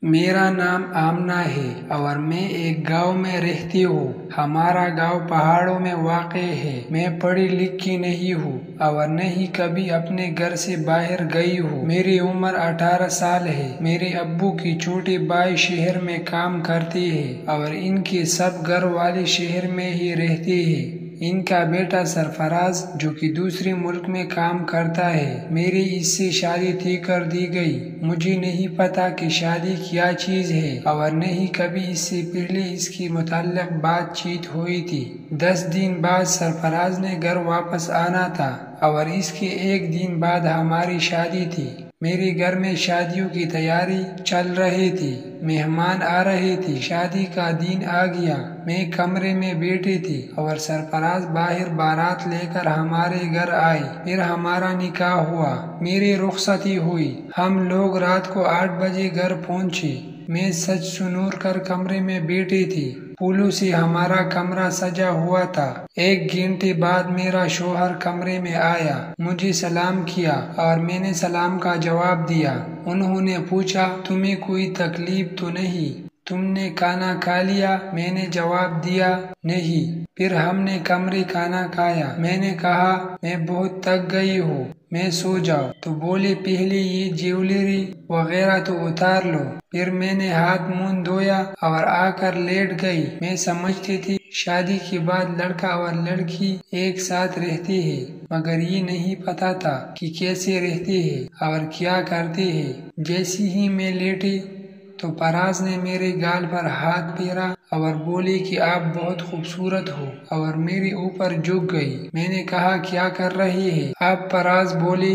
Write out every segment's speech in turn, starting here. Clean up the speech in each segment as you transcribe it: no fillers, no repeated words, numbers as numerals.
मेरा नाम आमना है और मैं एक गांव में रहती हूँ। हमारा गांव पहाड़ों में वाक़ है। मैं पढ़ी लिखी नहीं हूँ और न ही कभी अपने घर से बाहर गई हूँ। मेरी उम्र 18 साल है। मेरे अब्बू की छोटी बाई शहर में काम करती है और इनके सब घर वाले शहर में ही रहते हैं। इनका बेटा सरफराज जो कि दूसरे मुल्क में काम करता है, मेरी इससे शादी तय कर दी गई। मुझे नहीं पता कि शादी क्या चीज़ है और न ही कभी इससे पहले इसके मुताल्लिक बातचीत हुई थी। 10 दिन बाद सरफराज ने घर वापस आना था और इसके एक दिन बाद हमारी शादी थी। मेरे घर में शादियों की तैयारी चल रही थी। मेहमान आ रहे थे। शादी का दिन आ गया। मैं कमरे में बैठी थी और सरफराज बाहर बारात लेकर हमारे घर आए। फिर हमारा निकाह हुआ। मेरी रुखसती हुई। हम लोग रात को 8 बजे घर पहुंचे। मैं सच सुनूर कर कमरे में बैठी थी। फूलों से हमारा कमरा सजा हुआ था। 1 घंटे बाद मेरा शोहर कमरे में आया, मुझे सलाम किया और मैंने सलाम का जवाब दिया। उन्होंने पूछा, तुम्हें कोई तकलीफ तो नहीं? तुमने खाना खा लिया? मैंने जवाब दिया, नहीं। फिर हमने कमरे खाना खाया। मैंने कहा, मैं बहुत थक गई हूँ, मैं सो जाऊँ। तो बोले, पहले ये ज्वेलरी वगैरह तो उतार लो। फिर मैंने हाथ मुंह धोया और आकर लेट गई। मैं समझती थी शादी के बाद लड़का और लड़की एक साथ रहते हैं, मगर ये नहीं पता था कि कैसे रहते हैं और क्या करते हैं। जैसे ही मैं लेटी तो फराज ने मेरे गाल पर हाथ फेरा और बोले कि आप बहुत खूबसूरत हो और मेरे ऊपर झुक गई। मैंने कहा, क्या कर रही है आप? फराज बोले,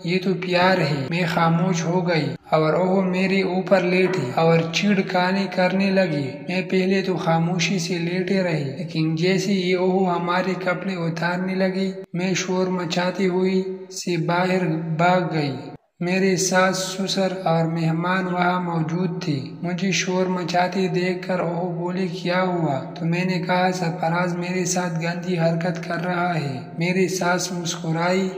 ये तो प्यार है। मैं खामोश हो गई और वो मेरे ऊपर लेटी और छिड़काने करने लगी। मैं पहले तो खामोशी से लेटे रही, लेकिन जैसे ही वो हमारे कपड़े उतारने लगी, मैं शोर मचाती हुई से बाहर भाग गई। मेरे सास ससुर और मेहमान वहाँ मौजूद थे। मुझे शोर मचाते देखकर वो बोले, क्या हुआ? तो मैंने कहा, सरफराज मेरे साथ गंदी हरकत कर रहा है। मेरी सास मुस्कुराई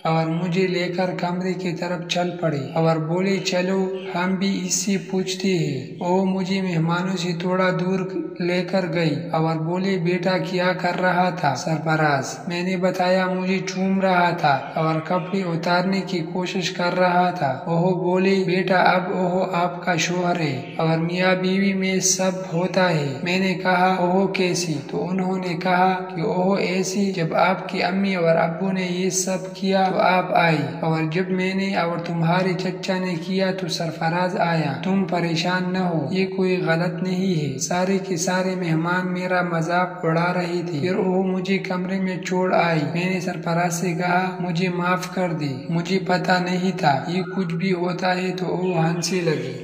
और मुझे लेकर कमरे की तरफ चल पड़े और बोले, चलो हम भी इससे पूछते हैं। वो मुझे मेहमानों से थोड़ा दूर लेकर गई और बोले, बेटा क्या कर रहा था सरफराज? मैंने बताया, मुझे चूम रहा था और कपड़े उतारने की कोशिश कर रहा था। वो बोले, बेटा अब वो आपका शोहर है और मियाँ बीवी में सब होता है। मैंने कहा, वो कैसी? तो उन्होंने कहा कि वो ऐसी, जब आपकी अम्मी और अब्बू ने ये सब किया तो आप आई और जब मैंने और तुम्हारे चचा ने किया तो सरफराज आया। तुम परेशान न हो, ये कोई गलत नहीं है। सारे के सारे मेहमान मेरा मजाक उड़ा रहे थे। फिर वो मुझे कमरे में छोड़ आई। मैंने सरफराज से कहा, मुझे माफ कर दे, मुझे पता नहीं था ये कुछ भी होता है। तो वो हंसने लगी।